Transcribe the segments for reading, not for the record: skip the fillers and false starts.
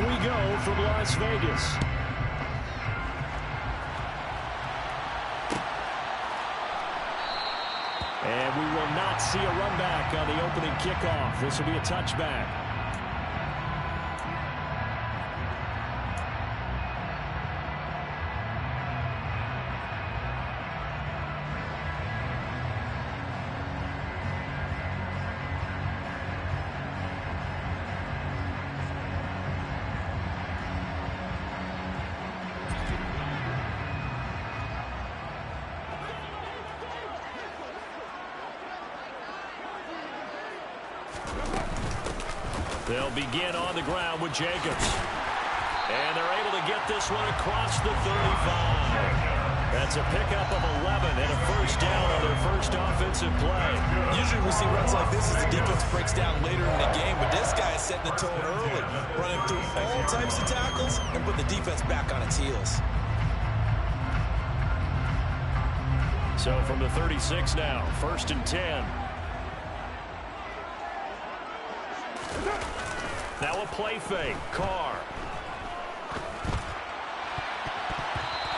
we go from Las Vegas. And we will not see a run back on the opening kickoff. This will be a touchback. They'll begin on the ground with Jacobs. And they're able to get this one across the 35. That's a pickup of 11 and a first down on their first offensive play. Usually we see runs like this as the defense breaks down later in the game, but this guy is setting the tone early, running through all types of tackles and put the defense back on its heels. So from the 36 now, 1st and 10. Now a play fake. Carr.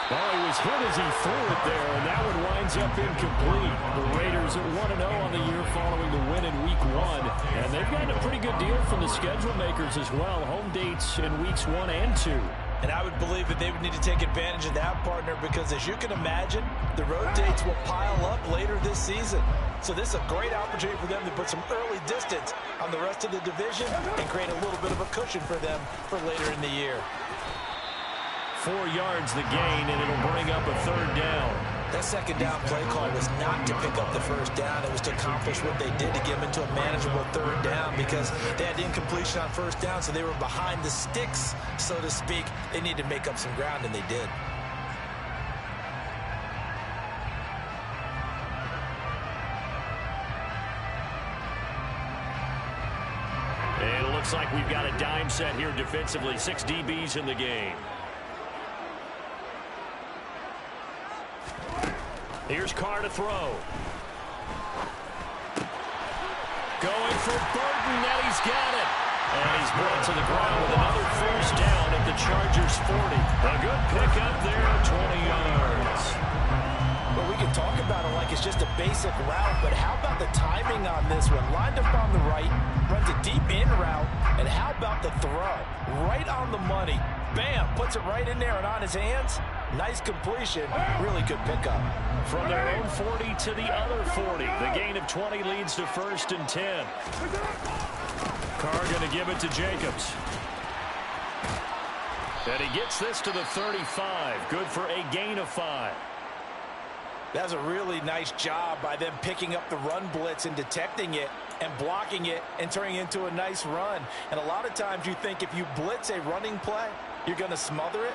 Well, he was hit as he threw it there, and that one winds up incomplete. The Raiders are 1-0 on the year following the win in Week 1, and they've gotten a pretty good deal from the schedule makers as well. Home dates in Weeks 1 and 2. And I would believe that they would need to take advantage of that, partner, because as you can imagine, the road dates will pile up later this season. So this is a great opportunity for them to put some early distance on the rest of the division and create a little bit of a cushion for them for later in the year. 4 yards the gain, and it'll bring up a 3rd down. That second down play call was not to pick up the first down. It was to accomplish what they did to get them into a manageable 3rd down because they had incompletion on first down, so they were behind the sticks, so to speak. They needed to make up some ground, and they did. And it looks like we've got a dime set here defensively. 6 DBs in the game. Here's Carr to throw. Going for Burton, and he's got it. And he's brought to the ground with another first down at the Chargers' 40. A good pickup there, 20 yards. Well, we can talk about it like it's just a basic route, but how about the timing on this one? Lined up on the right, runs a deep in route, and how about the throw? Right on the money. Bam, puts it right in there and on his hands. Nice completion, really good pickup. From their own 40 to the other 40. The gain of 20 leads to 1st and 10. Carr going to give it to Jacobs. And he gets this to the 35. Good for a gain of 5. That was a really nice job by them picking up the run blitz and detecting it and blocking it and turning it into a nice run. And a lot of times you think if you blitz a running play, you're going to smother it.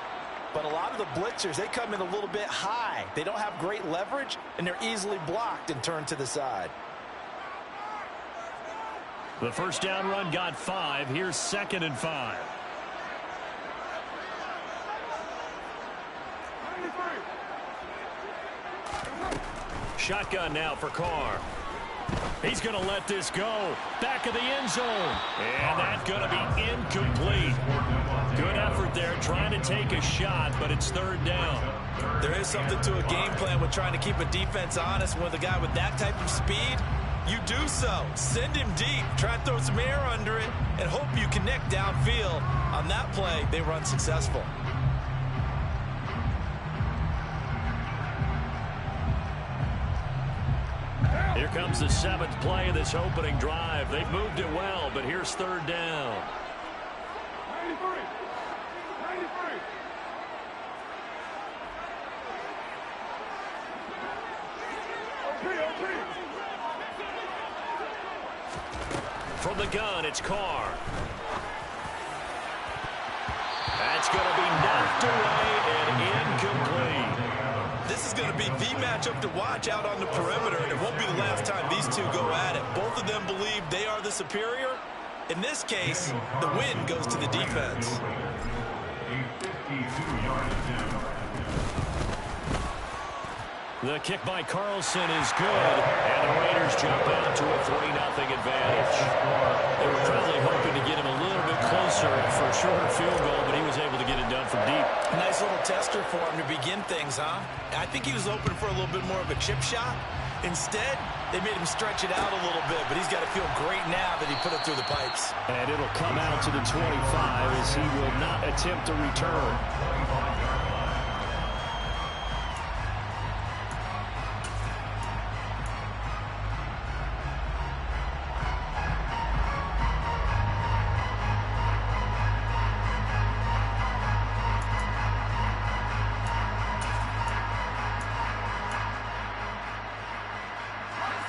But a lot of the blitzers, they come in a little bit high. They don't have great leverage, and they're easily blocked and turned to the side. The first down run got 5. Here's 2nd and 5. Shotgun now for Carr. He's going to let this go. Back of the end zone. And that's going to be incomplete. Good effort there trying to take a shot, but it's 3rd down. There is something to a game plan with trying to keep a defense honest. With a guy with that type of speed, you do so. Send him deep. Try to throw some air under it and hope you connect downfield. On that play, they run successful. Here comes the 7th play of this opening drive. They've moved it well, but here's 3rd down. 93. From the gun, it's Carr. That's going to be knocked away and incomplete. This is going to be the matchup to watch out on the perimeter, and it won't be the last time these two go at it. Both of them believe they are the superior. In this case, the win goes to the defense. The kick by Carlson is good, and the Raiders jump out to a 3-0 advantage. They were probably hoping to get him a little bit closer for a shorter field goal, but he was able to get it done from deep. A nice little tester for him to begin things, huh? I think he was open for a little bit more of a chip shot. Instead, they made him stretch it out a little bit, but he's got to feel great now that he put it through the pipes. And it'll come out to the 25 as he will not attempt to return.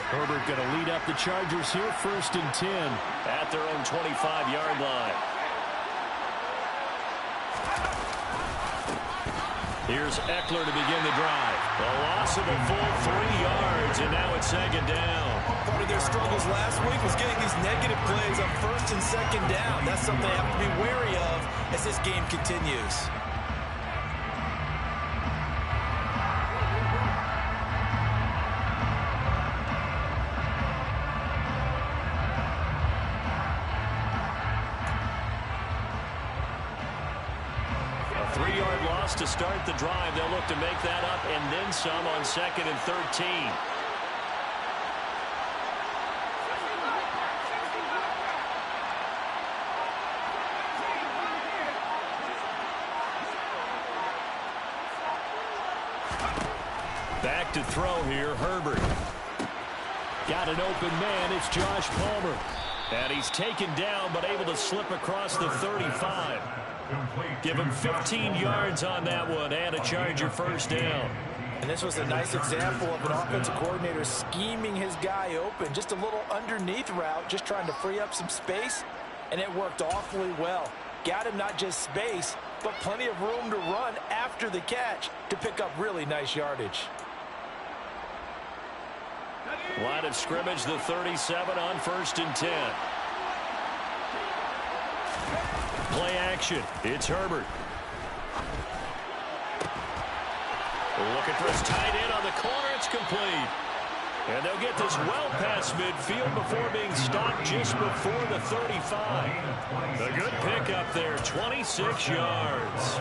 Herbert going to lead up the Chargers here, 1st and 10 at their own 25-yard line. Here's Eckler to begin the drive. A loss of a full 3 yards, and now it's 2nd down. Part of their struggles last week was getting these negative plays on 1st and 2nd down. That's something they have to be wary of as this game continues. To start the drive, they'll look to make that up and then some on 2nd and 13. Back to throw here, Herbert. Got an open man, it's Josh Palmer. And he's taken down, but able to slip across the 35. Give him 15 yards on that one and a Charger 1st down. And this was a nice example of an offensive coordinator scheming his guy open. Just a little underneath route, just trying to free up some space, and it worked awfully well. Got him not just space, but plenty of room to run after the catch to pick up really nice yardage. Line of scrimmage, the 37 on 1st and 10. Play action. It's Herbert. Looking for his tight end on the corner. It's complete. And they'll get this well past midfield before being stopped just before the 35. A good pickup there, 26 yards.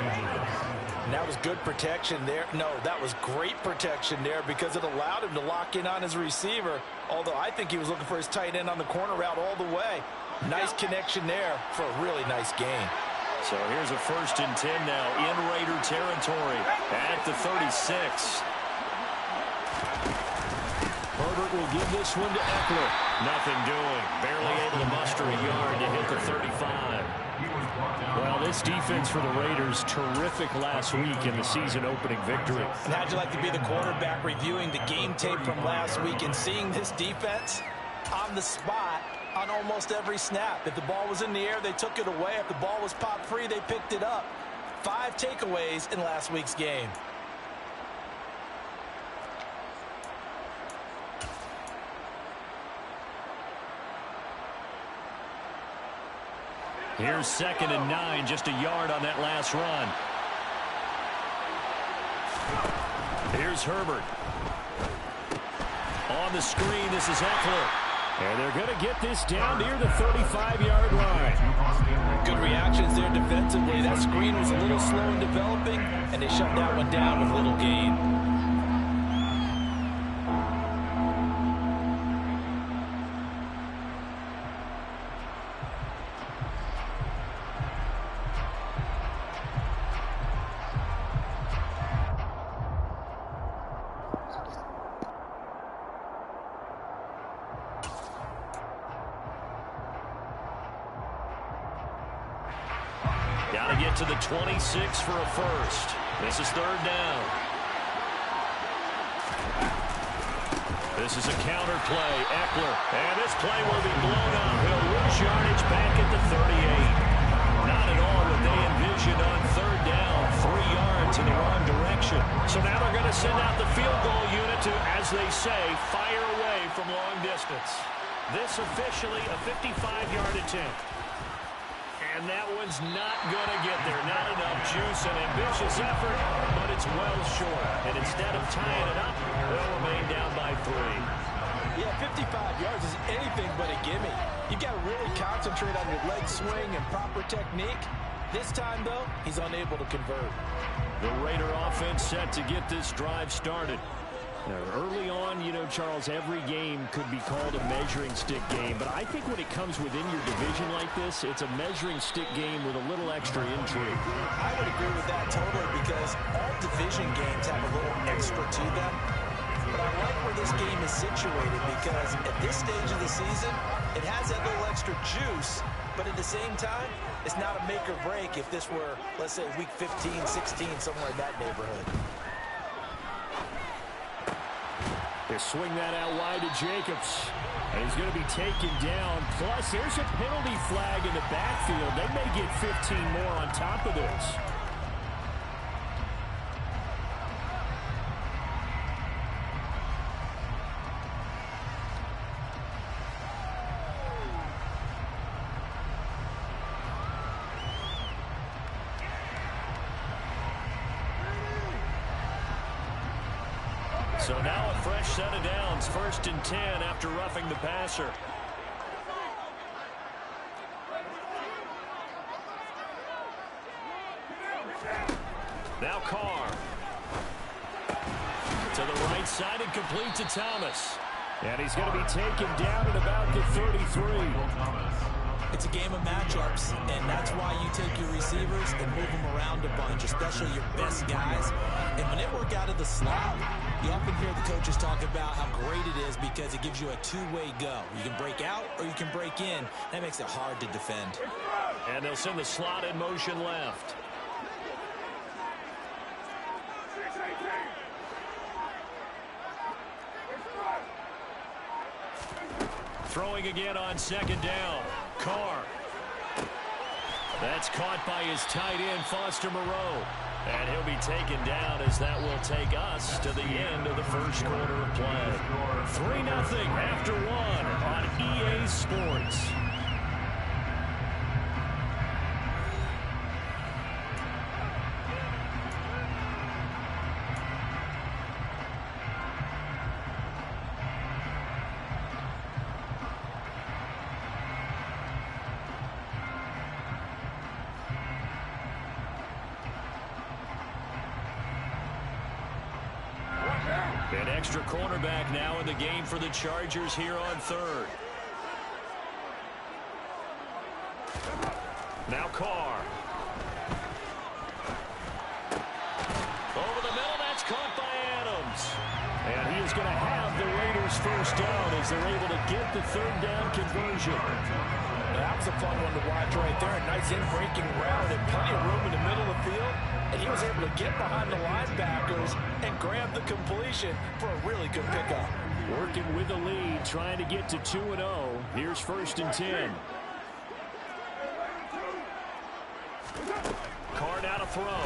And that was good protection there. No, that was great protection there because it allowed him to lock in on his receiver, although I think he was looking for his tight end on the corner route all the way. Nice connection there for a really nice gain. So here's a 1st and 10 now in Raider territory at the 36. Herbert will give this one to Eckler. Nothing doing. Barely able to muster a yard to hit the 35. Well, this defense for the Raiders, terrific last week in the season-opening victory. And how'd you like to be the quarterback reviewing the game tape from last week and seeing this defense on the spot on almost every snap? If the ball was in the air, they took it away. If the ball was popped free, they picked it up. 5 takeaways in last week's game. Here's 2nd and 9, just a yard on that last run. Here's Herbert. On the screen, this is Eckler. And they're going to get this down near the 35-yard line. Good reactions there defensively. That screen was a little slow in developing, and they shut that one down with little gain. Got to get to the 26 for a first. This is 3rd down. This is a counter play. Eckler. And this play will be blown up. He'll lose yardage back at the 38. Not at all what they envisioned on 3rd down. 3 yards in the wrong direction. So now they're going to send out the field goal unit to, as they say, fire away from long distance. This officially a 55-yard attempt. And that one's not going to get there. Not enough juice, an ambitious effort, but it's well short. And instead of tying it up, they'll remain down by 3. Yeah, 55 yards is anything but a gimme. You've got to really concentrate on your leg swing and proper technique. This time, though, he's unable to convert. The Raider offense set to get this drive started. Now, early on, you know, Charles, every game could be called a measuring stick game. But I think when it comes within your division like this, it's a measuring stick game with a little extra intrigue. I would agree with that totally because all division games have a little extra to them. But I like where this game is situated because at this stage of the season, it has that little extra juice. But at the same time, it's not a make or break if this were, let's say, week 15, 16, somewhere in that neighborhood. They swing that out wide to Jacobs. And he's going to be taken down. Plus, there's a penalty flag in the backfield. They may get 15 more on top of this. So now a fresh set of downs, 1st and 10 after roughing the passer. Now Carr. To the right side and complete to Thomas. And he's going to be taken down at about the 33. It's a game of matchups, and that's why you take your receivers and move them around a bunch, especially your best guys. And when they work out of the slot, you often hear the coaches talk about how great it is because it gives you a two-way go. You can break out or you can break in. That makes it hard to defend. And they'll send the slot in motion left. Throwing again on 2nd down. Carr. That's caught by his tight end, Foster Moreau. And he'll be taken down as that will take us to the end of the first quarter of play. 3-0 after 1 on EA Sports. An extra cornerback now in the game for the Chargers here on 3rd. Now Carr. Over the middle, that's caught by Adams. And he is going to have the Raiders' first down as they're able to get the 3rd down conversion. That was a fun one to watch right there. A nice in-breaking route and plenty of room in the middle of the field. And he was able to get behind the linebackers and grab the completion for a really good pickup. Working with the lead, trying to get to 2-0. Here's 1st and 10. Carr now to throw.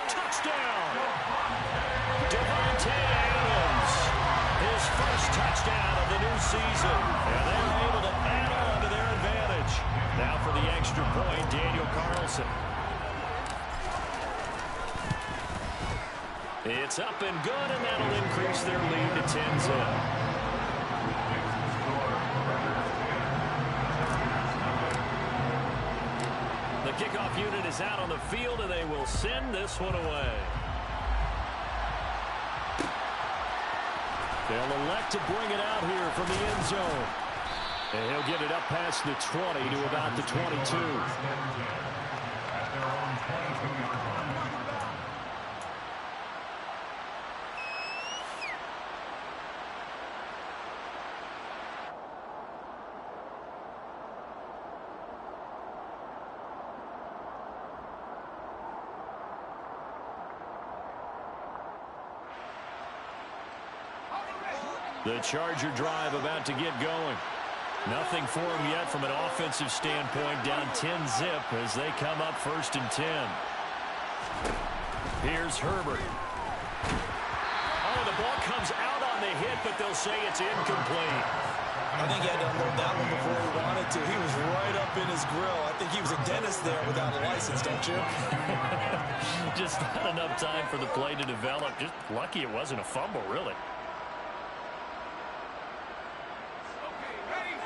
Touchdown! Devontae Adams. His first touchdown of the new season. And they're able to add on to their advantage. Now for the extra point, Daniel Carlson. It's up and good, and that'll increase their lead to 10-0. The kickoff unit is out on the field, and they will send this one away. They'll elect to bring it out here from the end zone. And he'll get it up past the 20 to about the 22. The Charger drive about to get going. Nothing for them yet from an offensive standpoint. Down 10-zip as they come up 1st and 10. Here's Herbert. Oh, the ball comes out on the hit, but they'll say it's incomplete. I think he had to unload that one before he wanted to. He was right up in his grill. I think he was a dentist there without a license, don't you? Just not enough time for the play to develop. Just lucky it wasn't a fumble, really.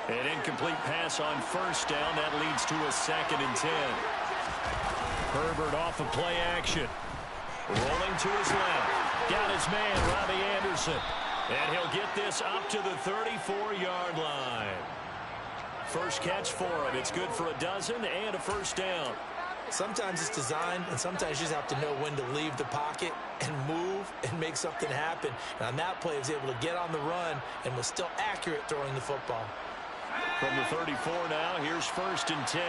An incomplete pass on first down. That leads to a 2nd and 10. Herbert off of play action. Rolling to his left. Got his man, Robbie Anderson. And he'll get this up to the 34-yard line. First catch for him. It's good for a dozen and a first down. Sometimes it's designed, and sometimes you just have to know when to leave the pocket and move and make something happen. And on that play, he was able to get on the run and was still accurate throwing the football. From the 34 now, here's 1st and 10.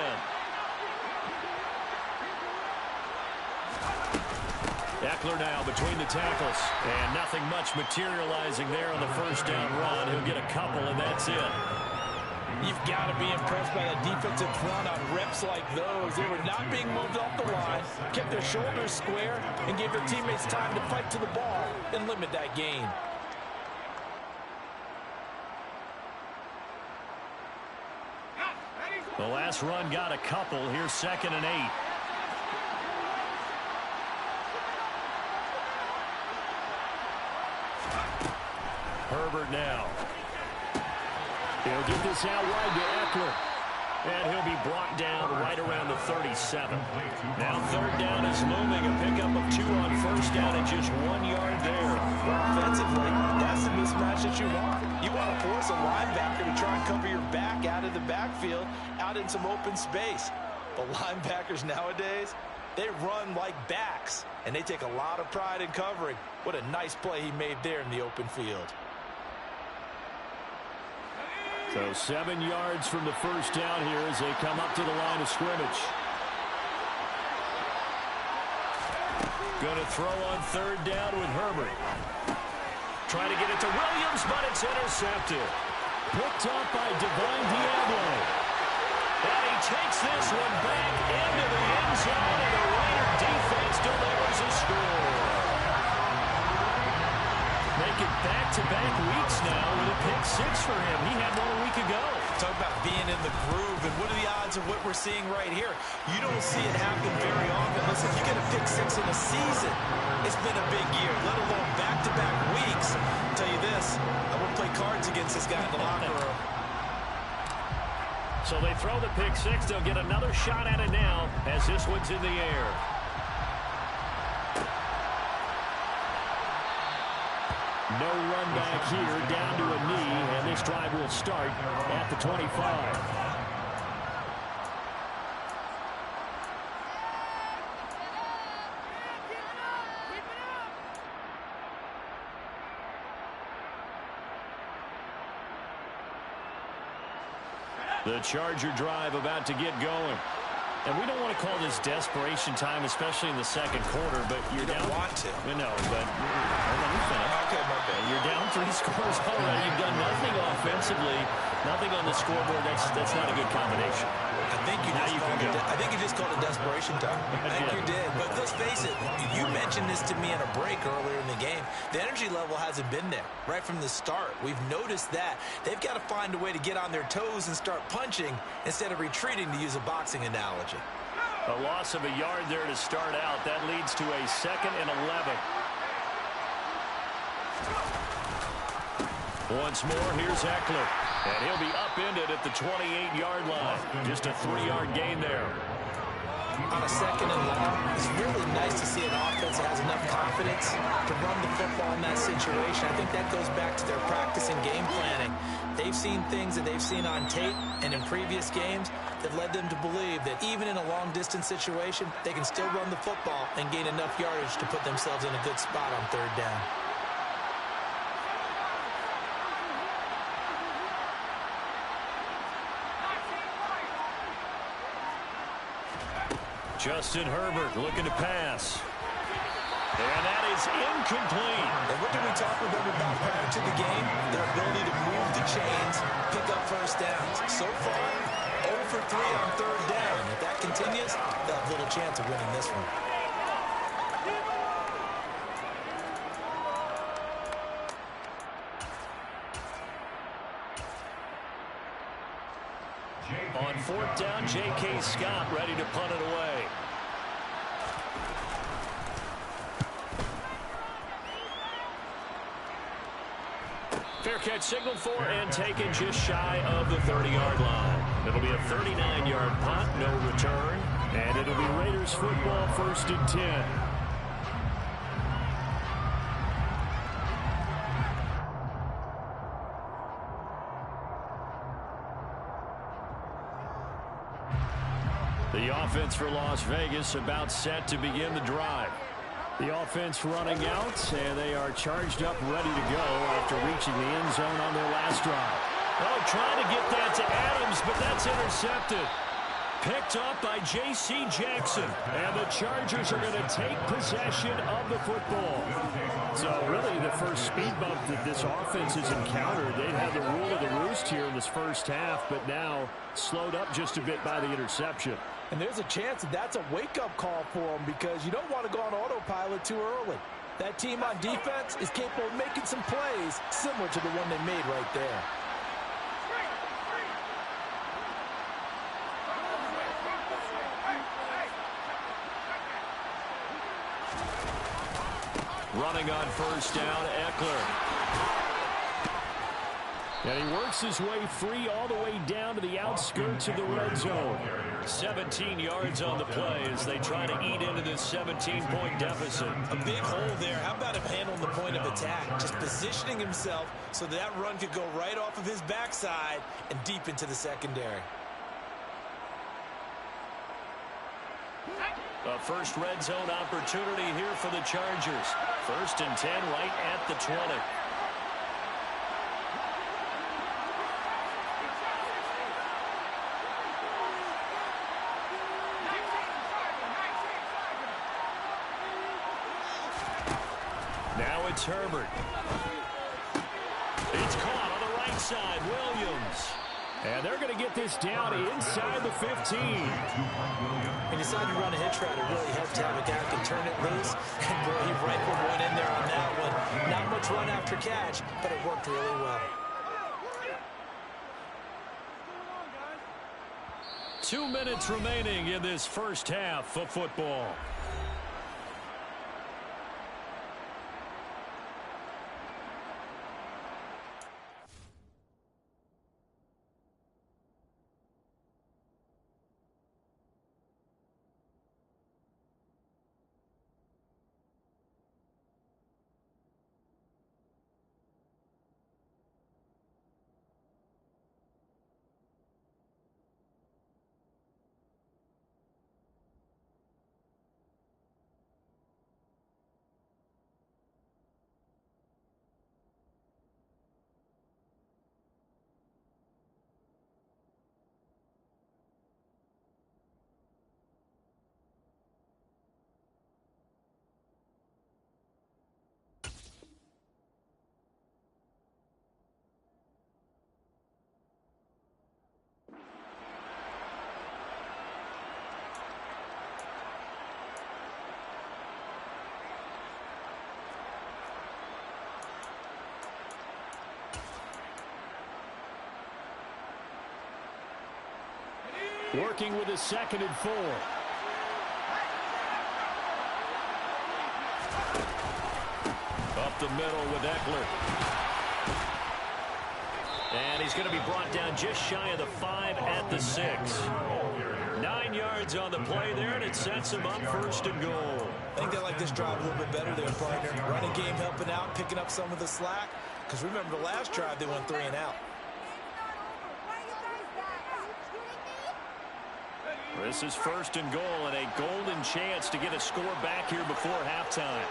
Eckler now between the tackles. And nothing much materializing there on the first down run. He'll get a couple, and that's it. You've got to be impressed by that defensive front on reps like those. They were not being moved off the line, kept their shoulders square, and gave their teammates time to fight to the ball and limit that gain. The last run got a couple. Here's 2nd and 8. Herbert now. He'll get this out wide to Eckler. And he'll be brought down right around the 37. Now 3rd down is looming. A pickup of 2 on first down and just 1 yard there. Offensively, that's the mismatch that you want. You want to force a linebacker to try and cover your back out of the backfield, out in some open space. But linebackers nowadays, they run like backs, and they take a lot of pride in covering. What a nice play he made there in the open field. So 7 yards from the first down here as they come up to the line of scrimmage. Going to throw on 3rd down with Herbert. Trying to get it to Williams, but it's intercepted. Picked up by Divine Diablo. And he takes this one back into the end zone, and the Raider defense delivers a score. Make it back-to-back weeks now with a pick 6 for him. He had one a week ago. Talk about being in the groove, and what are the odds of what we're seeing right here? You don't see it happen very often. Listen, if you get a pick 6 in a season, it's been a big year, let alone back-to-back weeks. I'll tell you this, I won't play cards against this guy in the locker room. So they throw the pick 6. They'll get another shot at it now as this one's in the air. No run back here, down to a knee, and this drive will start at the 25. The Charger drive about to get going. And we don't want to call this desperation time, especially in the second quarter, but you're down. You don't want to. No, but let me finish. Okay, my bad. You're down 3 scores already. You've done nothing offensively, nothing on the scoreboard. That's not a good combination. I think you just called it desperation time. I think you did. But let's face it, you mentioned this to me in a break earlier in the game. The energy level hasn't been there right from the start. We've noticed that. They've got to find a way to get on their toes and start punching instead of retreating, to use a boxing analogy. A loss of a yard there to start out. That leads to a 2nd and 11. Once more, here's Eckler. And he'll be upended at the 28-yard line. Just a 3-yard gain there. On a 2nd and long, it's really nice to see an offense that has enough confidence to run the football in that situation. I think that goes back to their practice and game planning. They've seen things that they've seen on tape and in previous games that led them to believe that even in a long-distance situation, they can still run the football and gain enough yardage to put themselves in a good spot on 3rd down. Justin Herbert looking to pass. And that is incomplete. And what did we talk with them about prior to the game? Their ability to move the chains, pick up first downs. So far, 0 for 3 on 3rd down. If that continues, they'll have little chance of winning this one. On 4th down, J.K. Scott ready to punt it away. Fair catch signaled for and taken just shy of the 30-yard line. It'll be a 39-yard punt, no return. And it'll be Raiders football, 1st and 10. The offense for Las Vegas about set to begin the drive. The offense running out, and they are charged up, ready to go after reaching the end zone on their last drive. Oh, trying to get that to Adams, but that's intercepted. Picked up by J.C. Jackson, and the Chargers are going to take possession of the football. So really the first speed bump that this offense has encountered. They had the rule of the roost here in this first half, but now slowed up just a bit by the interception. And there's a chance that that's a wake-up call for them because you don't want to go on autopilot too early. That team on defense is capable of making some plays similar to the one they made right there. Running on first down, Eckler. And he works his way free all the way down to the outskirts of the red zone. 17 yards on the play as they try to eat into this 17-point deficit. A big hole there. How about him handling the point of attack? Just positioning himself so that run could go right off of his backside and deep into the secondary. A first red zone opportunity here for the Chargers. 1st and 10 right at the 20. Now it's Herbert. It's caught on the right side. Williams. And they're going to get this down inside the 15. He decided to run a hitch route. It really helped to have a guy who can turn it loose. And boy, he rifled one in there on that one. Not much run after catch, but it worked really well. 2 minutes remaining in this first half of football. Working with a 2nd and 4. Up the middle with Eckler. And he's going to be brought down just shy of the 5 at the 6. 9 yards on the play there, and it sets him up 1st and goal. I think they like this drive a little bit better there, partner. Running game helping out, picking up some of the slack. Because remember, the last drive they went 3 and out. This is 1st and goal and a golden chance to get a score back here before halftime.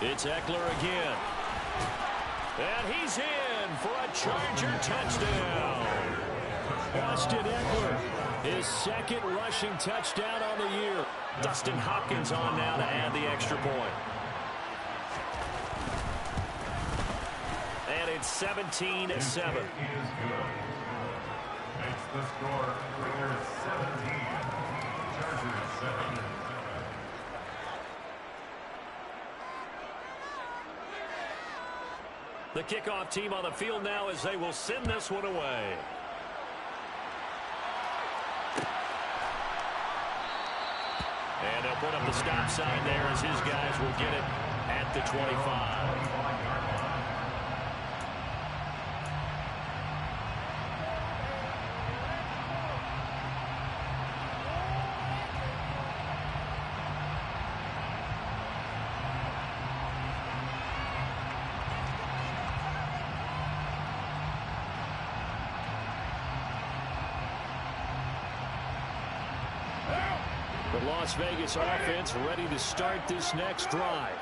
It's Eckler again. And he's in for a Charger touchdown. Austin Eckler, his 2nd rushing touchdown on the year. Dustin Hopkins on now to add the extra point. And it's 17-7. Makes the score. Raiders 17. Chargers 7. The kickoff team on the field now as they will send this one away. And they'll put up the stop sign there as his guys will get it at the 25. The Las Vegas offense ready to start this next drive.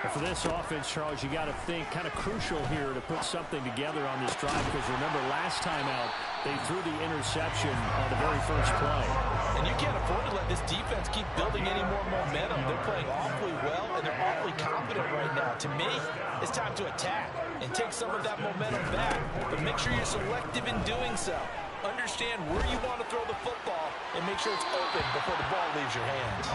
And for this offense, Charles, you got to think kind of crucial here to put something together on this drive, because remember last time out they threw the interception on the very first play. And you can't afford to let this defense keep building any more momentum. They're playing awfully well, and they're awfully confident right now. To me, it's time to attack and take some of that momentum back, but make sure you're selective in doing so. Understand where you want to throw the football and make sure it's open before the ball leaves your hands.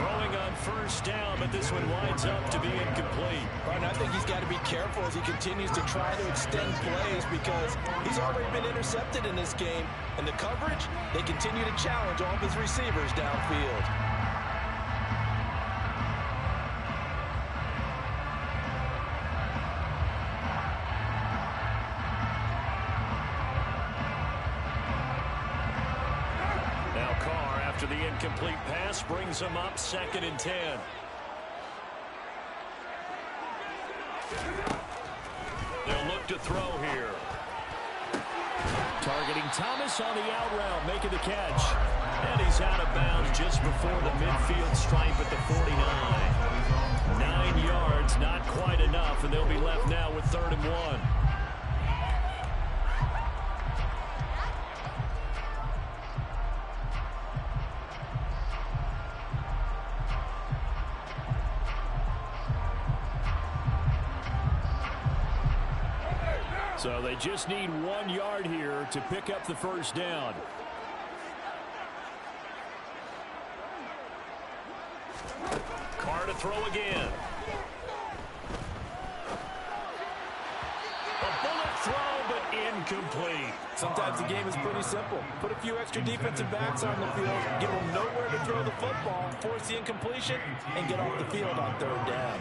Throwing on first down, but this one winds up to be incomplete. Right, and I think he's got to be careful as he continues to try to extend plays, because he's already been intercepted in this game. And the coverage, they continue to challenge all of his receivers downfield. After the incomplete pass, brings them up 2nd and 10. They'll look to throw here. Targeting Thomas on the out route, making the catch. And he's out of bounds just before the midfield stripe at the 49. 9 yards, not quite enough, and they'll be left now with 3rd and 1. So they just need 1 yard here to pick up the first down. Carr to throw again. A bullet throw, but incomplete. Sometimes the game is pretty simple. Put a few extra defensive backs on the field, give them nowhere to throw the football, force the incompletion, and get off the field on 3rd down.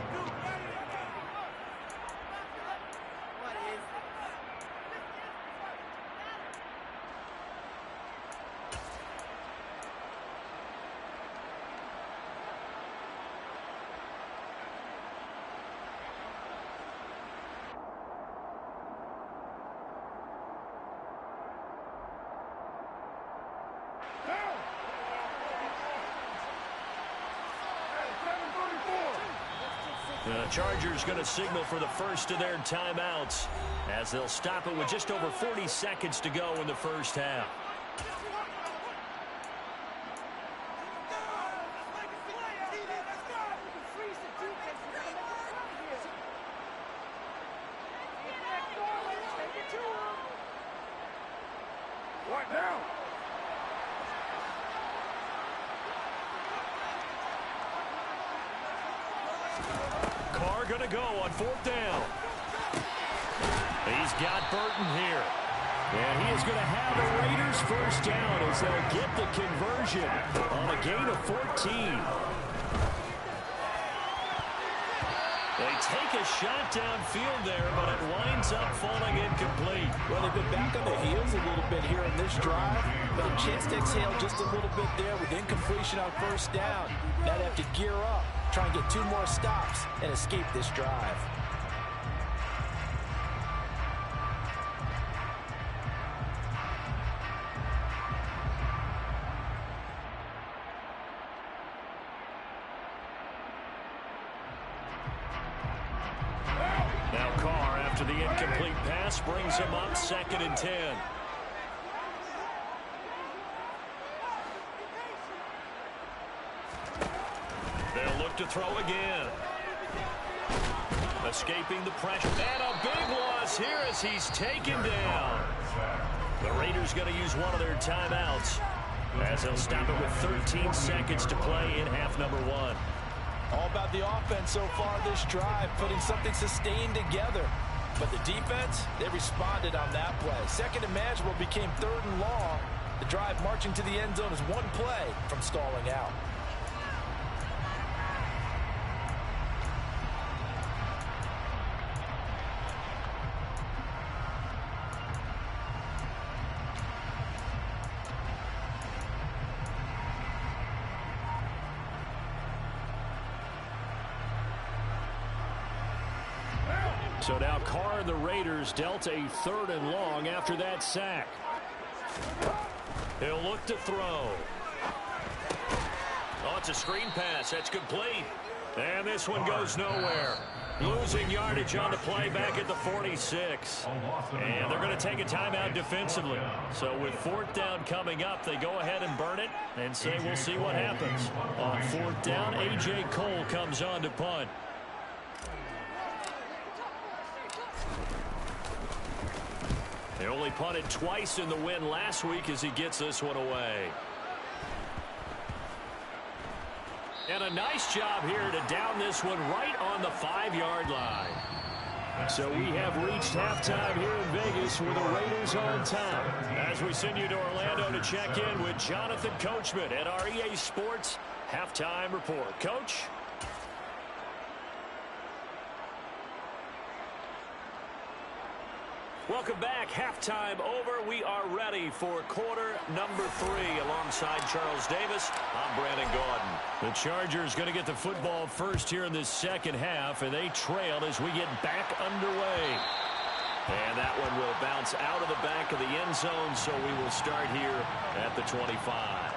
The Chargers going to signal for the first of their timeouts, as they'll stop it with just over 40 seconds to go in the first half. What now? Carr going to go on 4th down. He's got Burton here. And he is going to have the Raiders first down as they'll get the conversion on a gain of 14. They take a shot downfield there, but it winds up falling incomplete. Well, they've been back on their heels a little bit here in this drive, but a chance to exhale just a little bit there with incompletion on first down. Now they have to gear up, try and get 2 more stops, and escape this drive. Now Carr, after the incomplete pass, brings him up 2nd and 10. They'll look to throw again. Escaping the pressure. And a big loss here as he's taken down. The Raiders going to use one of their timeouts, as they'll stop it with 13 seconds to play in half number 1. All about the offense so far this drive, putting something sustained together. But the defense, they responded on that play. 2nd and manageable became 3rd and long. The drive marching to the end zone is 1 play from stalling out. So now Carr and the Raiders dealt a 3rd and long after that sack. He'll look to throw. Oh, it's a screen pass. That's complete. And this one goes nowhere. Losing yardage on the play back at the 46. And they're going to take a timeout defensively. So with 4th down coming up, they go ahead and burn it and say we'll see what happens. On 4th down, A.J. Cole comes on to punt. He only punted twice in the win last week as he gets this one away. And a nice job here to down this one right on the 5-yard line. So we have reached halftime here in Vegas with the Raiders on top. As we send you to Orlando to check in with Jonathan Coachman at our EA Sports Halftime Report. Coach? Welcome back. Halftime over. We are ready for quarter number 3. Alongside Charles Davis, I'm Brandon Gaudin. The Chargers going to get the football first here in this second half, and they trail as we get back underway. And that one will bounce out of the back of the end zone, so we will start here at the 25.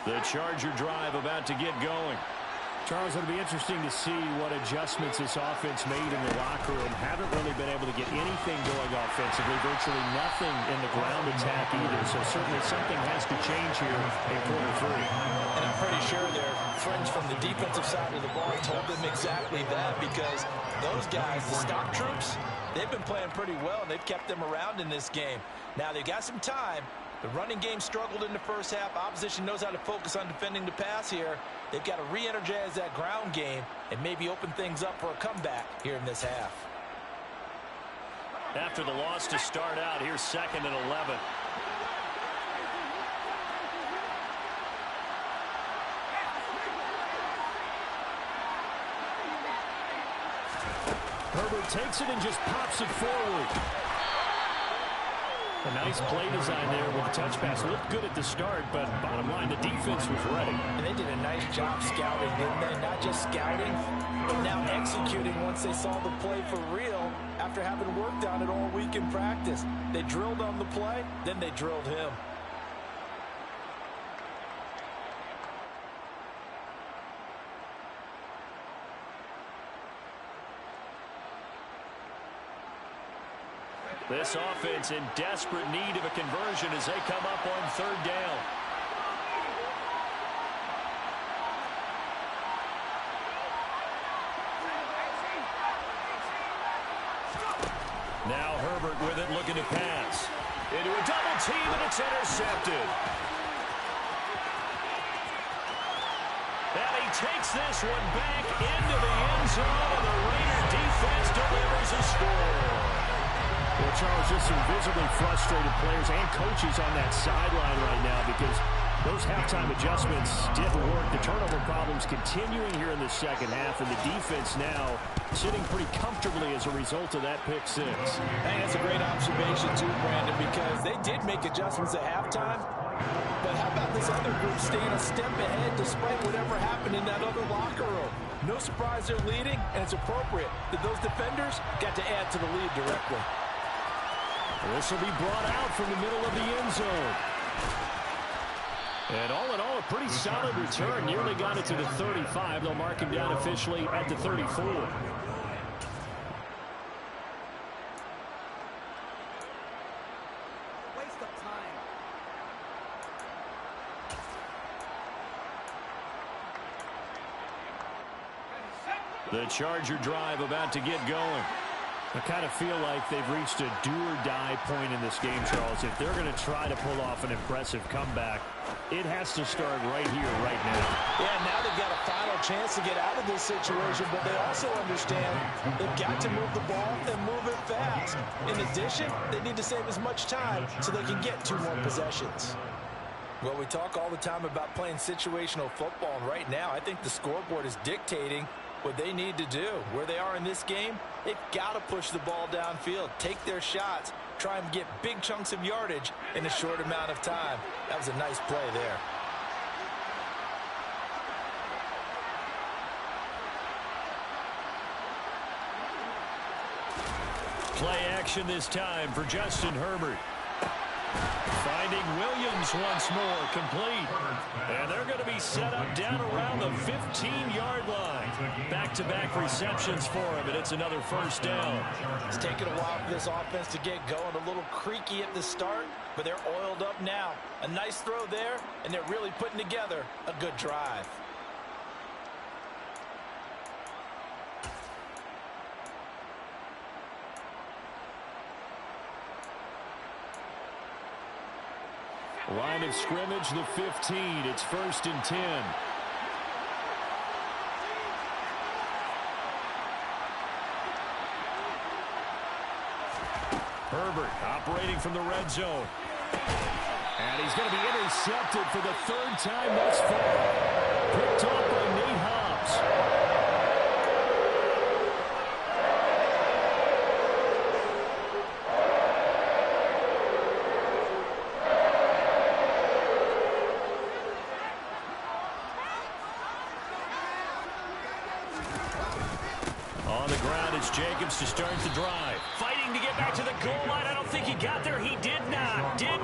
The Charger drive about to get going. Charles, it'll be interesting to see what adjustments this offense made in the locker room. Haven't really been able to get anything going offensively. Virtually nothing in the ground attack either. So certainly something has to change here in quarter 3. And I'm pretty sure their friends from the defensive side of the ball told them exactly that, because those guys, the stock troops, they've been playing pretty well, and they've kept them around in this game. Now they've got some time. The running game struggled in the first half. Opposition knows how to focus on defending the pass here. They've got to re-energize that ground game and maybe open things up for a comeback here in this half. After the loss to start out, here's 2nd and 11. Herbert takes it and just pops it forward. A nice play design there with the touch pass. Looked good at the start, but bottom line, the defense was ready. And they did a nice job scouting, didn't they? Not just scouting, but now executing once they saw the play for real after having worked on it all week in practice. They drilled on the play, then they drilled him. This offense in desperate need of a conversion as they come up on 3rd down. Now Herbert with it, looking to pass. Into a double team, and it's intercepted. And he takes this one back into the end zone, and the Raider defense delivers a score. Well, Charles, just some visibly frustrated players and coaches on that sideline right now because those halftime adjustments didn't work. The turnover problems continuing here in the second half, and the defense now sitting pretty comfortably as a result of that pick 6. Hey, that's a great observation too, Brandon, because they did make adjustments at halftime. But how about this other group staying a step ahead despite whatever happened in that other locker room? No surprise they're leading, and it's appropriate that those defenders got to add to the lead directly. This will be brought out from the middle of the end zone. And all in all, a pretty solid return. Nearly got it to the 35. They'll mark him down officially at the 34. Waste of time. The Charger drive about to get going. I kind of feel like they've reached a do-or-die point in this game, Charles. If they're going to try to pull off an impressive comeback, it has to start right here, right now. Yeah, now they've got a final chance to get out of this situation, but they also understand they've got to move the ball and move it fast. In addition, they need to save as much time so they can get 2 more possessions. Well, we talk all the time about playing situational football, and right now I think the scoreboard is dictating what they need to do. Where they are in this game, they've got to push the ball downfield, take their shots, try and get big chunks of yardage in a short amount of time. That was a nice play there. Play action this time for Justin Herbert. Finding Williams once more, complete. And they're going to be set up down around the 15-yard line. Back-to-back receptions for him, and it's another first down. It's taken a while for this offense to get going. A little creaky at the start, but they're oiled up now. A nice throw there, and they're really putting together a good drive. Line of scrimmage, the 15. It's 1st and 10. Herbert operating from the red zone. And he's going to be intercepted for the 3rd time thus far. Picked off by Nate Hobbs. Jacobs to start the drive. Fighting to get back to the goal line. I don't think he got there. He did not get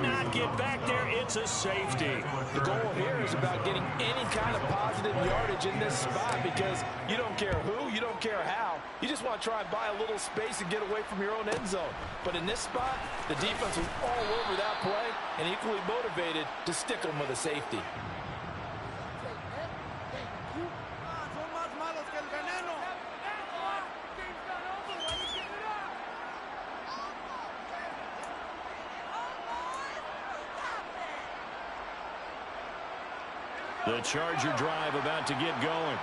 back there. It's a safety. The goal here is about getting any kind of positive yardage in this spot because you don't care who, you don't care how. You just want to try and buy a little space and get away from your own end zone. But in this spot, the defense was all over that play and equally motivated to stick them with a safety. The Charger drive about to get going.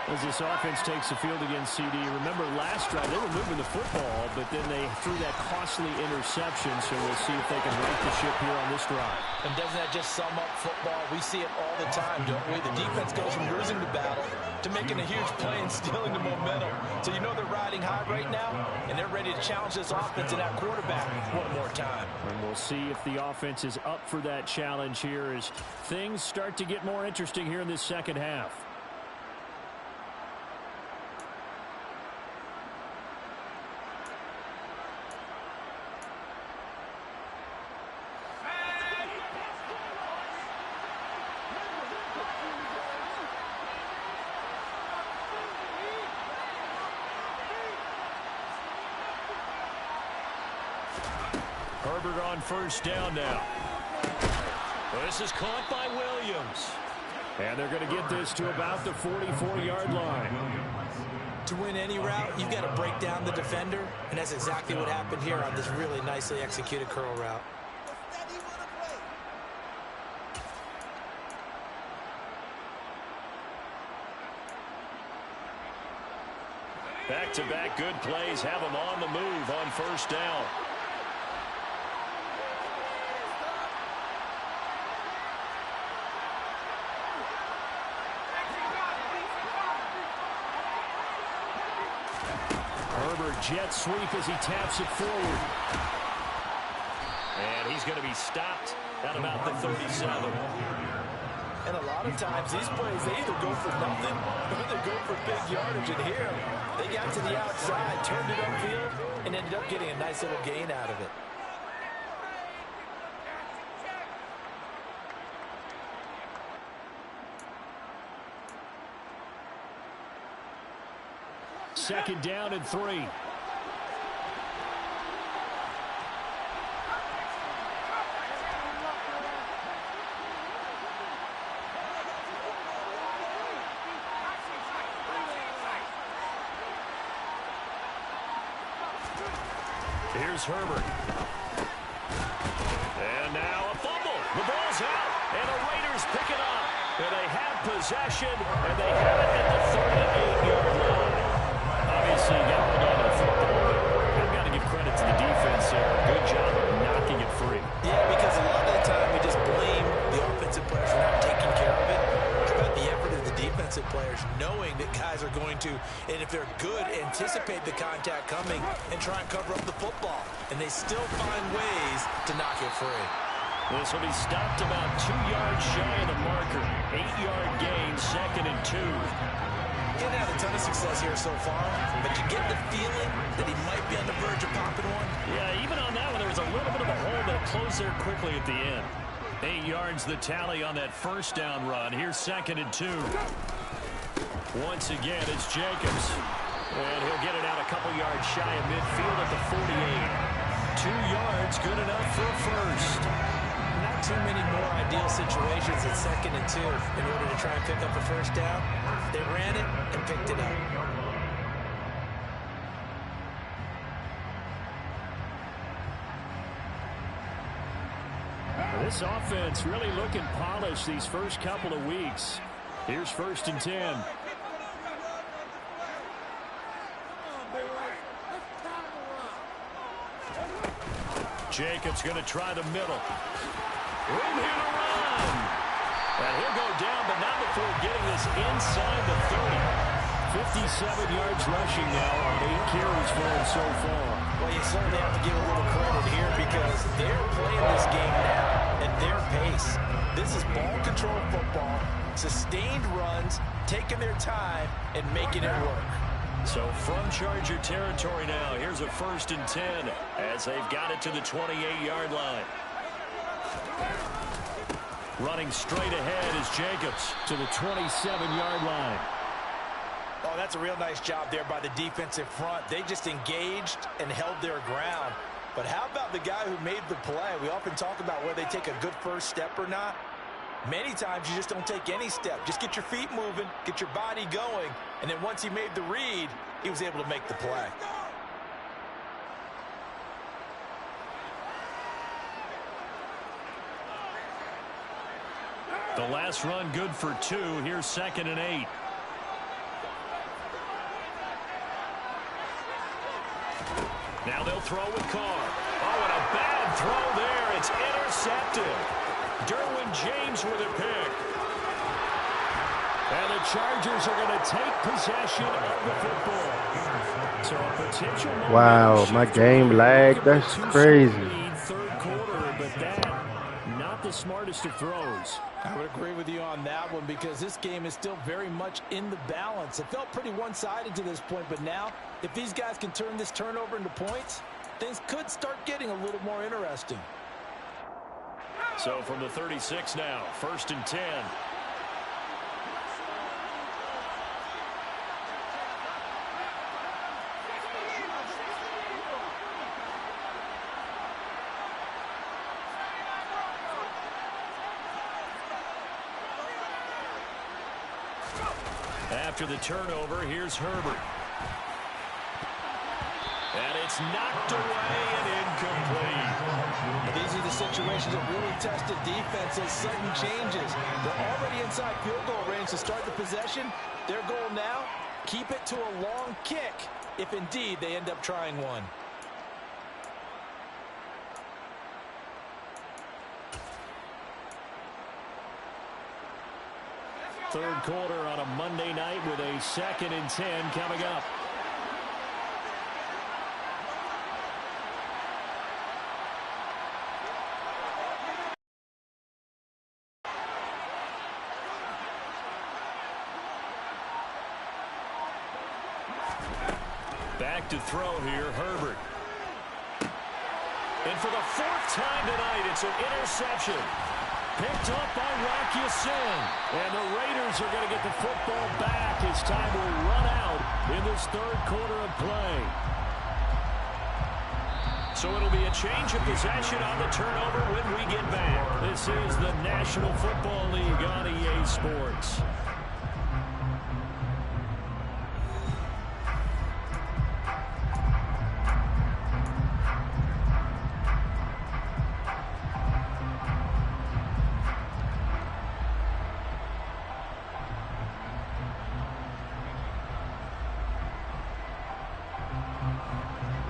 As this offense takes the field against CD. Remember last drive, they were moving the football, but then they threw that costly interception, so we'll see if they can right the ship here on this drive. And doesn't that just sum up football? We see it all the time, don't we? The defense goes from losing the battle to making a huge play and stealing the momentum. So you know they're riding high right now, and they're ready to challenge this offense and that quarterback one more time. And we'll see if the offense is up for that challenge here as things start to get more interesting here in this second half. Herbert on first down now. This is caught by Williams. And they're going to get this to about the 44-yard line. To win any route, you've got to break down the defender, and that's exactly what happened here on this really nicely executed curl route. Back-to-back good plays have them on the move on first down. Jet sweep as he taps it forward. And he's going to be stopped at about the 37. And a lot of times these plays, they either go for nothing or they go for big yardage. And here, they got to the outside, turned it upfield, and ended up getting a nice little gain out of it. Second down and 3. Here's Herbert. And now a fumble. The ball's out, and the Raiders pick it up. And they have possession, and they have it at the 38-yard line. Obviously, you got to go to the football. I've got to give credit to the defense there. Good job of knocking it free. Yeah, because a lot of the time we just blame the offensive players for not taking care of it. How about the effort of the defensive players knowing that guys are going to anticipate the contact coming and try and cover up the football. And they still find ways to knock it free. This will be stopped about 2 yards shy of the marker. 8-yard gain, 2nd and 2. He's had a ton of success here so far, but you get the feeling that he might be on the verge of popping one. Yeah, even on that one, there was a little bit of a hole that closed there quickly at the end. 8 yards the tally on that first down run. Here's 2nd and 2. Once again, it's Jacobs. And he'll get it out a couple yards shy of midfield at the 48. 2 yards, good enough for a first. Not too many more ideal situations at 2nd and 2 in order to try and pick up a first down. They ran it and picked it up. This offense really looking polished these first couple of weeks. Here's 1st and 10. Jacobs going to try the middle. Room here to run. And he'll go down, but not before getting this inside the 30. 57 yards rushing now on 8 carries for him so far. Well, you certainly have to give a little credit here because they're playing this game now at their pace. This is ball control football, sustained runs, taking their time, and making it work. So from Charger territory now, here's a 1st and 10 as they've got it to the 28-yard line. Running straight ahead is Jacobs to the 27-yard line. Oh, that's a real nice job there by the defensive front. They just engaged and held their ground. But how about the guy who made the play? We often talk about whether they take a good first step or not. Many times you just don't take any step. Just get your feet moving, get your body going, and then once he made the read, he was able to make the play. The last run good for 2. Here's 2nd and 8. Now they'll throw with Carr. Oh, and a bad throw there. It's intercepted. Derwin James with a pick. And the Chargers are going to take possession of the football. So a potential moment. Wow, my game lagged. That's crazy. Third quarter, but that not the smartest of throws. I would agree with you on that one because this game is still very much in the balance. It felt pretty one-sided to this point, but now if these guys can turn this turnover into points, things could start getting a little more interesting. So from the 36 now, 1st and 10. After the turnover, here's Herbert. And it's knocked away and incomplete. These are the situations that really test the defense, those sudden changes. They're already inside field goal range to start the possession. Their goal now, keep it to a long kick, if indeed they end up trying one. Third quarter on a Monday night with a 2nd and 10 coming up. Back to throw here, Herbert. And for the 4th time tonight, it's an interception. Picked up by Rocky Sin. And the Raiders are going to get the football back as time will run out in this third quarter of play. So it'll be a change of possession on the turnover when we get back. This is the National Football League on EA Sports.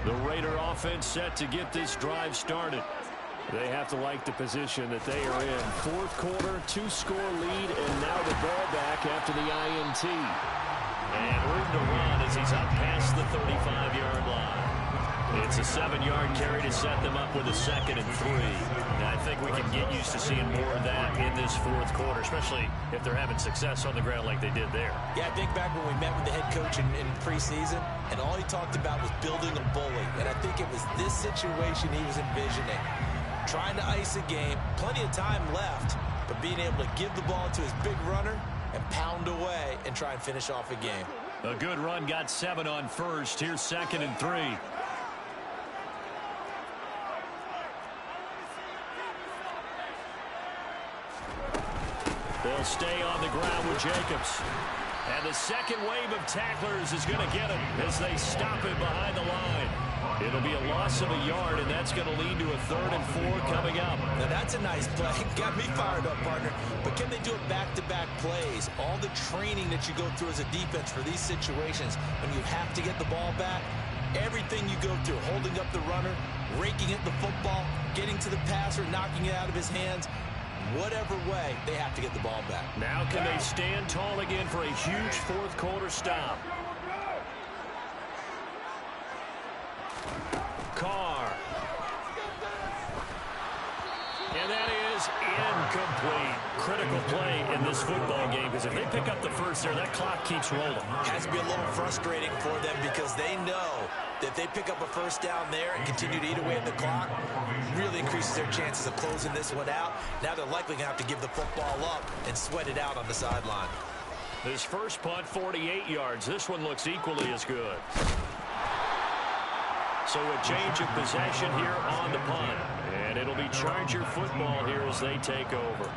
The Raider offense set to get this drive started. They have to like the position that they are in. Fourth quarter, 2-score lead, and now the ball back after the INT. And room to run as he's up past the 35-yard line. It's a 7-yard carry to set them up with a 2nd and 3. And I think we can get used to seeing more of that in this fourth quarter, especially if they're having success on the ground like they did there. Yeah, I think back when we met with the head coach in preseason, and all he talked about was building a bully. And I think it was this situation he was envisioning. Trying to ice a game, plenty of time left, but being able to give the ball to his big runner and pound away and try and finish off a game. A good run, got 7 on first. Here's 2nd and 3. They'll stay on the ground with Jacobs. And the second wave of tacklers is going to get him as they stop him behind the line. It'll be a loss of a yard, and that's going to lead to a 3rd and 4 coming up. Now that's a nice play. Got me fired up, partner. But can they do it back-to-back plays? All the training that you go through as a defense for these situations, when you have to get the ball back, everything you go through, holding up the runner, raking at the football, getting to the passer, knocking it out of his hands, whatever way, they have to get the ball back. Now can they stand tall again for a huge fourth quarter stop? Carr. And that is incomplete. Critical play in this football game, because if they pick up the first there, that clock keeps rolling. Has to be a little frustrating for them because they know that if they pick up a first down there and continue to eat away at the clock, really increases their chances of closing this one out. Now they're likely going to have to give the football up and sweat it out on the sideline. This first punt, 48 yards. This one looks equally as good. So a change of possession here on the punt. And it'll be Charger football here as they take over.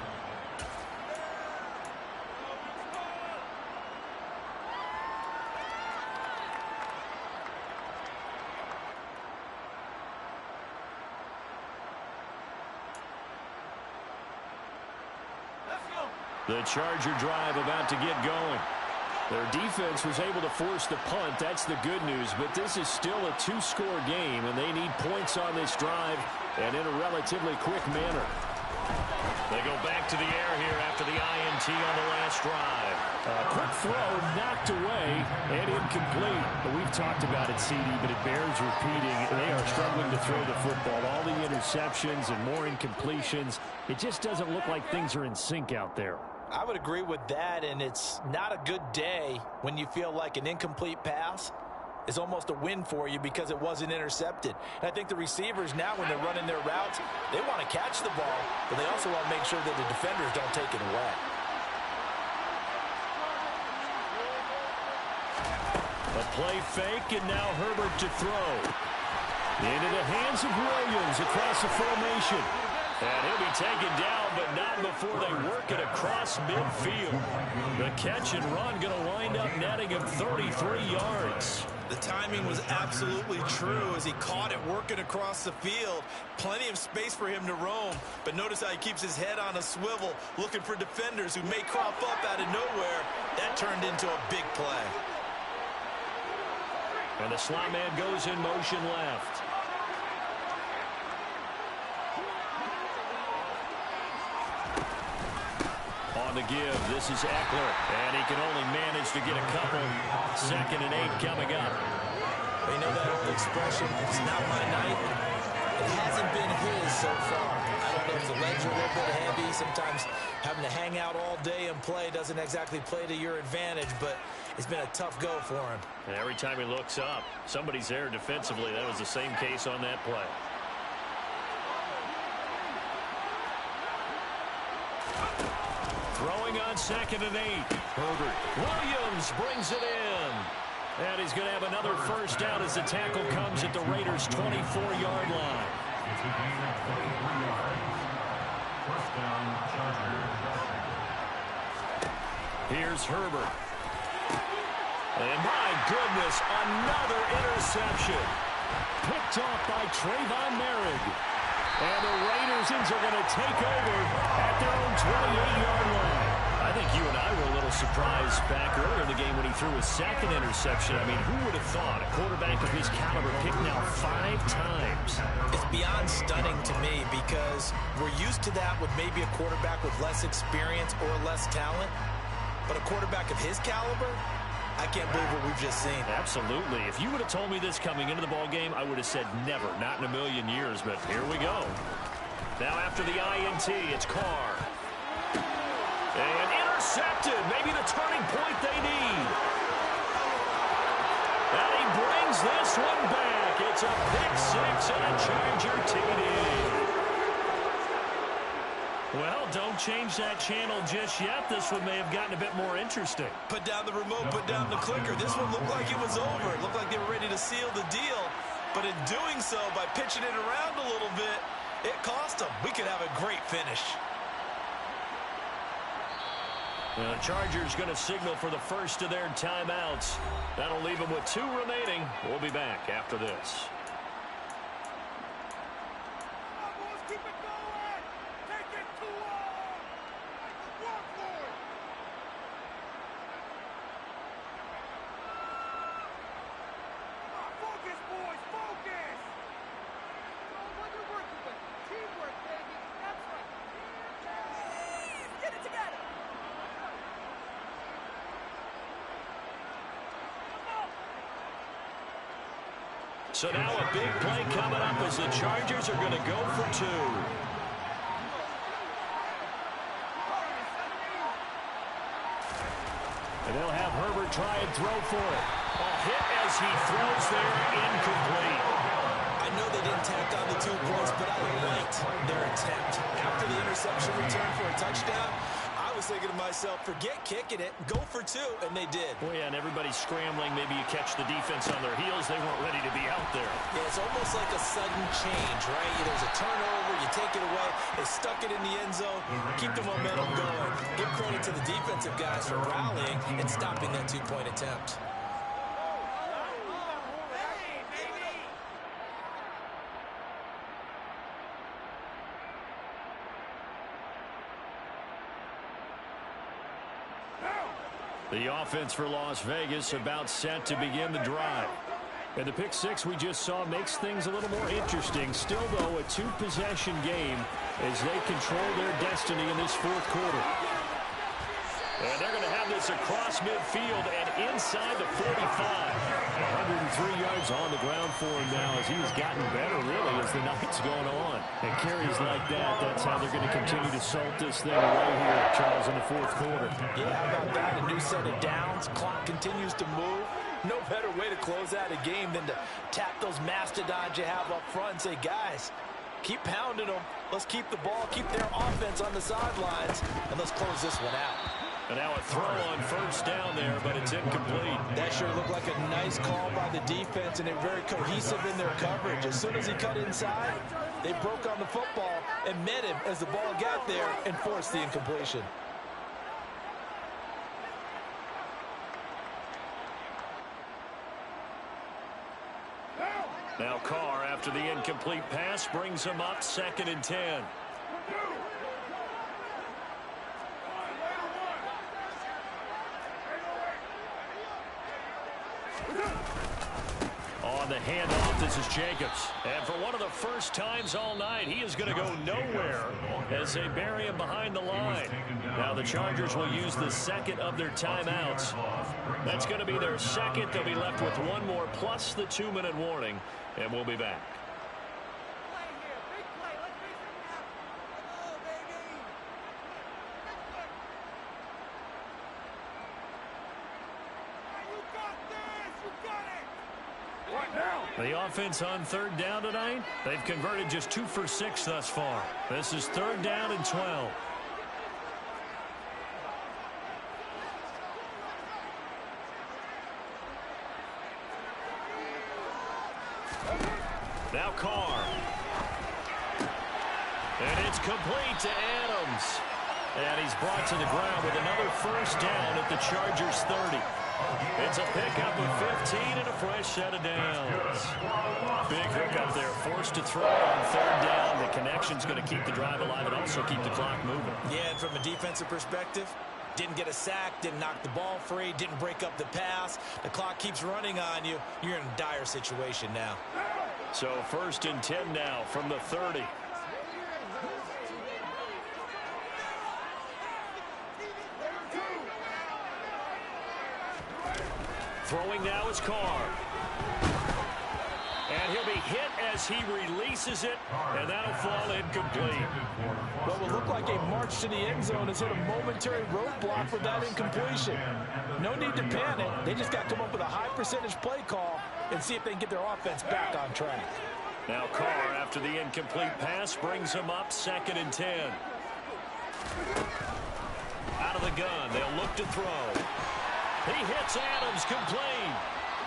The Charger drive about to get going. Their defense was able to force the punt. That's the good news. But this is still a 2-score game, and they need points on this drive and in a relatively quick manner. They go back to the air here after the INT on the last drive. Quick throw knocked away and incomplete. But we've talked about it, CD, but it bears repeating. They are struggling to throw the football. All the interceptions and more incompletions. It just doesn't look like things are in sync out there. I would agree with that, and it's not a good day when you feel like an incomplete pass is almost a win for you because it wasn't intercepted. And I think the receivers now, when they're running their routes, they want to catch the ball, but they also want to make sure that the defenders don't take it away. A play fake, and now Herbert to throw. Into the hands of Williams across the formation. And he'll be taken down, but not before they work it across midfield. The catch and run going to wind up netting him 33 yards. The timing was absolutely true as he caught it working across the field. Plenty of space for him to roam, but notice how he keeps his head on a swivel, looking for defenders who may crop up out of nowhere. That turned into a big play. And the slot man goes in motion left. On the give, this is Eckler, and he can only manage to get a couple. 2nd and 8 coming up. You know that old expression, it's not my night. It hasn't been his so far. I don't know if the legs are a little bit heavy. Sometimes having to hang out all day and play doesn't exactly play to your advantage, but it's been a tough go for him. And every time he looks up, somebody's there defensively. That was the same case on that play. Throwing on 2nd and 8. Herbert. Williams brings it in. And he's going to have another first down as the tackle comes at the Raiders' 24-yard line. Here's Herbert. And my goodness, another interception. Picked off by Trayvon Merrick. And the Raiders are going to take over at their own 28-yard line. I think you and I were a little surprised back earlier in the game when he threw his 2nd interception. I mean, who would have thought a quarterback of his caliber picked now 5 times? It's beyond stunning to me because we're used to that with maybe a quarterback with less experience or less talent. But a quarterback of his caliber, I can't believe what we've just seen. Absolutely. If you would have told me this coming into the ball game, I would have said never, not in a million years, but here we go. Now after the INT, it's Carr. And intercepted, maybe the turning point they need. And he brings this one back. It's a pick six and a Charger TD. Well, don't change that channel just yet. This one may have gotten a bit more interesting. Put down the remote, put down the clicker. This one looked like it was over. It looked like they were ready to seal the deal. But in doing so, by pitching it around a little bit, it cost them. We could have a great finish. The Chargers going to signal for the first of their timeouts. That'll leave them with 2 remaining. We'll be back after this. So now a big play coming up as the Chargers are going to go for 2. And they'll have Herbert try and throw for it. A hit as he throws there, incomplete. I know they didn't tack on the 2 points, but I liked their attempt. After the interception return for a touchdown, I was thinking to myself, forget kicking it, go for 2, and they did. Well, yeah, and everybody's scrambling. Maybe you catch the defense on their heels. They weren't ready to be out there. Yeah, it's almost like a sudden change, right? There's a turnover, you take it away, they stuck it in the end zone, keep the momentum going. Give credit to the defensive guys for rallying and stopping that 2-point attempt. The offense for Las Vegas about set to begin the drive. And the pick six we just saw makes things a little more interesting. Still, though, a 2-possession game as they control their destiny in this 4th quarter. And they're going to have this across midfield and inside the 45. 103 yards on the ground for him now as he has gotten better, really, as the night's going on. And carries like that, that's how they're going to continue to salt this thing away here, Charles, in the 4th quarter. Yeah, how about that? A new set of downs. Clock continues to move. No better way to close out a game than to tap those mastodons you have up front and say, guys, keep pounding them. Let's keep the ball, keep their offense on the sidelines, and let's close this one out. And now a throw on first down there, but it's incomplete. That sure looked like a nice call by the defense, and they're very cohesive in their coverage. As soon as he cut inside, they broke on the football and met him as the ball got there and forced the incompletion. Now Carr, after the incomplete pass, brings him up 2nd and 10. On the handoff, this is Jacobs. And for one of the first times all night, he is going to go nowhere as they bury him behind the line. Now the Chargers will use the 2nd of their timeouts. That's going to be their 2nd. They'll be left with 1 more plus the 2-minute warning, and we'll be back. The offense on 3rd down tonight, they've converted just 2 for 6 thus far. This is 3rd down and 12. Now Carr. And it's complete to Adams. And he's brought to the ground with another first down at the Chargers 30. It's a pickup of 15 and a fresh set of downs. Big hookup there, forced to throw on 3rd down. The connection's going to keep the drive alive and also keep the clock moving. Yeah, and from a defensive perspective, didn't get a sack, didn't knock the ball free, didn't break up the pass. The clock keeps running on you. You're in a dire situation now. So 1st and 10 now from the 30. Throwing now is Carr. And he'll be hit as he releases it, and that'll fall incomplete. What will look like a march to the end zone has hit a momentary roadblock with that incompletion. No need to panic. They just got to come up with a high percentage play call and see if they can get their offense back on track. Now Carr, after the incomplete pass, brings him up 2nd and 10. Out of the gun, they'll look to throw. He hits Adams, complete.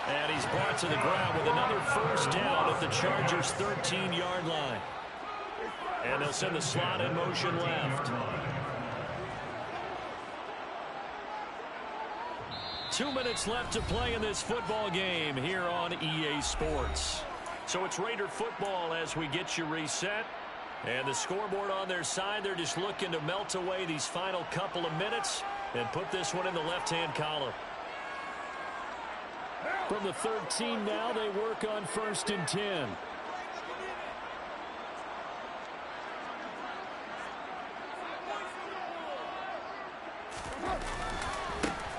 And he's brought to the ground with another first down at the Chargers' 13-yard line. And they'll send the slot in motion left. 2 minutes left to play in this football game here on EA Sports. So it's Raider football as we get you reset. And the scoreboard on their side, they're just looking to melt away these final couple of minutes and put this one in the left-hand column. From the 13 now, they work on 1st and 10.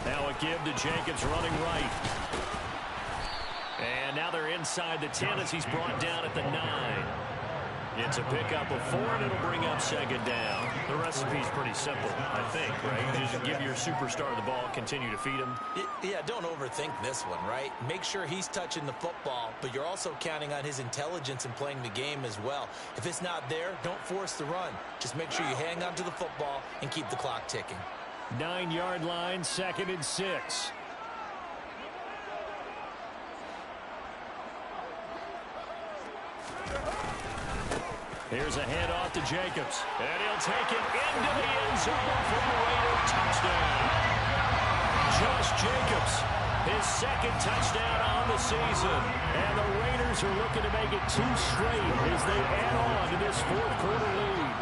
Now a give to Jacobs running right. And now they're inside the 10 as he's brought down at the 9. It's a pickup of 4, and it'll bring up 2nd down. The recipe's pretty simple, I think, right? You just give your superstar the ball, continue to feed him. Yeah, don't overthink this one, right? Make sure he's touching the football, but you're also counting on his intelligence in playing the game as well. If it's not there, don't force the run. Just make sure you hang on to the football and keep the clock ticking. 9-yard line, 2nd and 6. Here's a handoff to Jacobs. And he'll take it into the end zone for a Raider touchdown. Josh Jacobs, his 2nd touchdown on the season. And the Raiders are looking to make it 2 straight as they add on to this 4th quarter lead.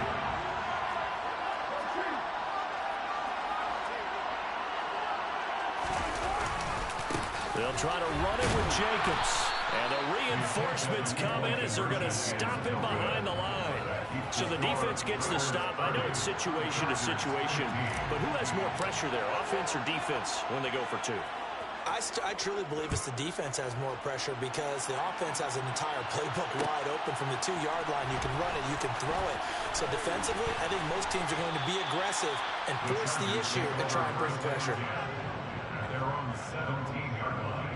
They'll try to run it with Jacobs. And the reinforcements come in as they're going to stop him behind the line. So the defense gets the stop. I know it's situation to situation, but who has more pressure there, offense or defense, when they go for 2? I truly believe it's the defense has more pressure because the offense has an entire playbook wide open from the 2-yard line. You can run it, you can throw it. So defensively, I think most teams are going to be aggressive and force the issue and try and bring pressure. They're on the 17-yard line.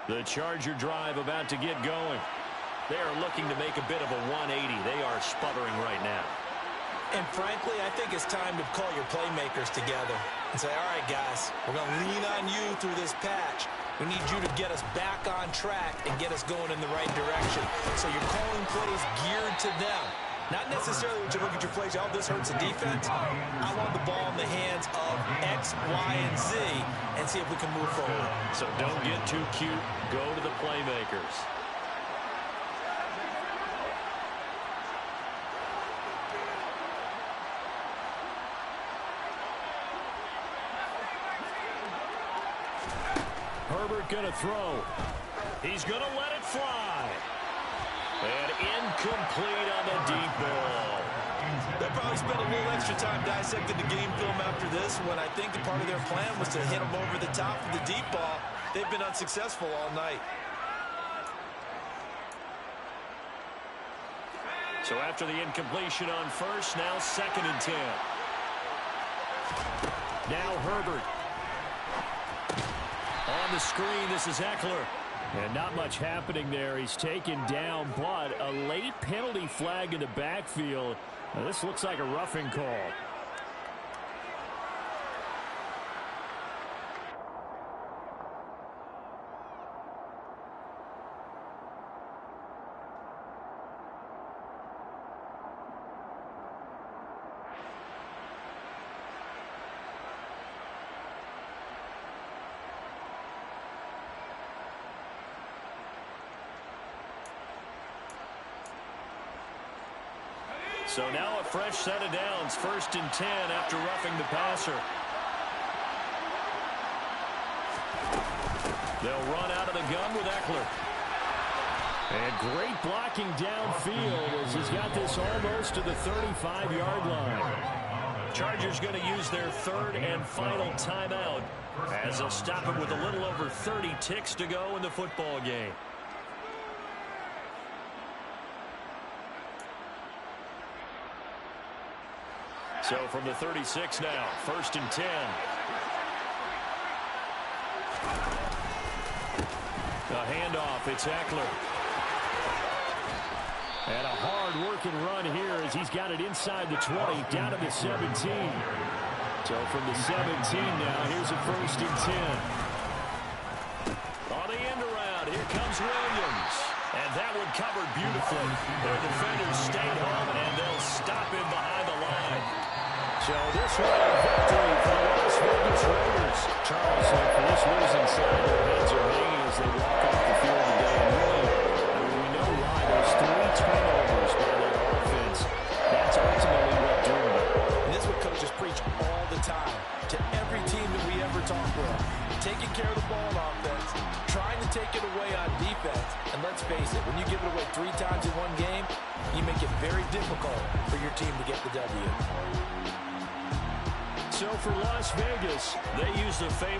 The Charger drive about to get going. They are looking to make a bit of a 180. They are sputtering right now. And frankly, I think it's time to call your playmakers together and say, all right, guys, we're going to lean on you through this patch. We need you to get us back on track and get us going in the right direction. So you're calling plays geared to them. Not necessarily when you look at your plays, oh, this hurts the defense. I want the ball in the hands of X, Y, and Z and see if we can move forward. So don't get too cute. Go to the playmakers. Herbert going to throw. He's going to let it fly. And incomplete on the deep ball. They'll probably spend a little extra time dissecting the game film after this one. I think the part of their plan was to hit them over the top of the deep ball. They've been unsuccessful all night. So after the incompletion on 1st, now 2nd and 10. Now Herbert. On the screen, this is Eckler. And not much happening there. He's taken down, but a late penalty flag in the backfield. Now, this looks like a roughing call. So now a fresh set of downs, 1st and 10 after roughing the passer. They'll run out of the gun with Eckler. And great blocking downfield as he's got this almost to the 35-yard line. Chargers going to use their third and final timeout as they'll stop it with a little over 30 ticks to go in the football game. So from the 36 now, 1st and 10. The handoff, it's Eckler. And a hard-working run here as he's got it inside the 20, down to the 17. So from the 17 now, here's a 1st and 10. On the end around, here comes Williams. And that one covered beautifully. Their defenders stayed home, and they'll stop him behind the line. So this one a victory for the Las Vegas Raiders. Charles, for this reason, their heads are hanging as they walk off the field today. And really, we know why. There's 3 turnovers by that offense. That's ultimately what doomed them. And this is what coaches preach all the time to every team that we ever talk with. Taking care of the ball on offense, trying to take it away on defense. And let's face it, when you give it away 3 times in one game, you make it very difficult for your team to get the W. So for Las Vegas, they use the favor.